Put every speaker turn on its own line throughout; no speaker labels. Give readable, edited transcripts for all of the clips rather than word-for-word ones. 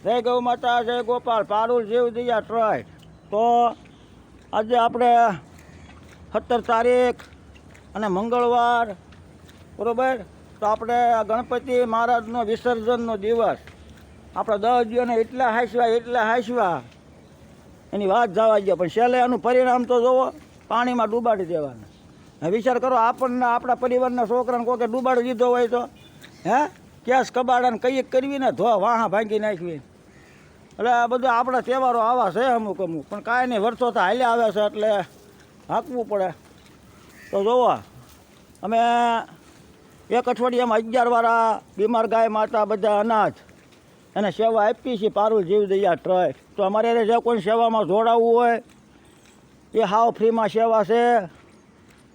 જય ગૌ માતા, જય ગોપાલ, પારુલ જીવદયા ટ્રસ્ટ. તો આજે આપણે 17 તારીખ અને મંગળવાર, બરાબર. તો આપણે આ ગણપતિ મહારાજનો વિસર્જનનો દિવસ આપણે 10 દિવસને એટલા હાંસવા એની વાત જવા દો, પણ છેલ્લે એનું પરિણામ તો જોવો, પાણીમાં ડૂબાડી દેવાના. હવે વિચાર કરો, આપણને આપણા પરિવારના છોકરાને કોઈ ડૂબાડી દીધો હોય તો કેસ કબાડાને કઈ કરવી ને વાહા ભાંગી નાખવી. એટલે આ બધું આપણા તહેવારો આવા છે અમુક, પણ કાંઈ નહીં, વર્ષો તો હાલ્યા આવે છે એટલે હાંકવું પડે. તો જોવો, અમે એક અઠવાડિયામાં 11 વાળા બીમાર ગાય માતા બધા અનાજ એને સેવા આપી છે પારુલ જીવદયા ટ્રસ્ટ. તો અમારે જે કોઈ સેવામાં જોડાવવું હોય એ હાવ ફ્રીમાં સેવા છે,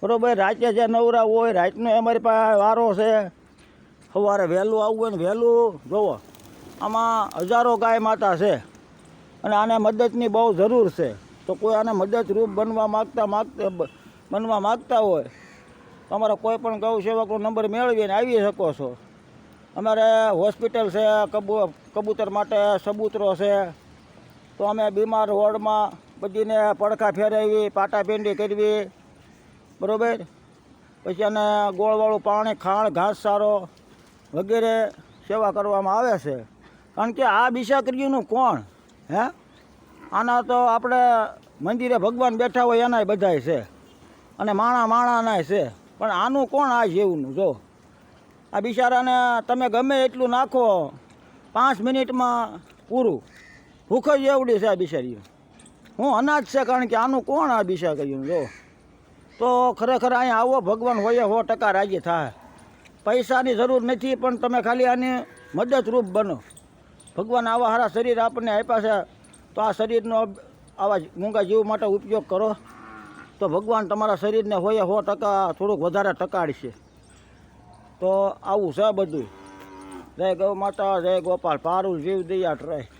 બરાબર. રાતે જે નવરા હોય રાતનો અમારી પાસે વારો છે. સવારે વહેલું આવવું હોય ને વહેલું. જોવો, આમાં હજારો ગાય માતા છે અને આને મદદની બહુ જરૂર છે. તો કોઈ આને મદદરૂપ બનવા માગતા હોય તો અમારા કોઈ પણ ગૌ સેવકનો નંબર મેળવીને આવી શકો છો. અમારે હોસ્પિટલ છે, કબૂતર માટે સબૂતરો છે. તો અમે બીમાર વોર્ડમાં બધીને પડખા ફેરવી, પાટાપિંડી કરવી, બરાબર. પછી એને ગોળવાળું પાણી, ખાણ, ઘાસચારો વગેરે સેવા કરવામાં આવે છે. કારણ કે આ બિસાકરીઓનું કોણ આના તો આપણે મંદિરે ભગવાન બેઠા હોય એનાય બધાય છે અને માણાનાય છે, પણ આનું કોણ આ જેવું? જો આ બિચારાને તમે ગમે એટલું નાખો 5 મિનિટમાં પૂરું. ભૂખ જ એવડી છે આ બિચારીઓ. હું અનાજ છે, કારણ કે આનું કોણ આ બિસાકરીઓનું? જો તો ખરેખર અહીંયા આવો, ભગવાન હોય 100% રાજી થાય. પૈસાની જરૂર નથી, પણ તમે ખાલી આની મદદરૂપ બનો. ભગવાન આવા સારા શરીર આપણને આપ્યા છે, તો આ શરીરનો આવા મૂંગા જીવ માટે ઉપયોગ કરો. તો ભગવાન તમારા શરીરને હોય 100% થોડુંક વધારે ટકાડશે. તો આવું છે બધું. જય ગૌ માતા, જય ગોપાલ, પારુલ જીવદયા ટ્રસ્ટ.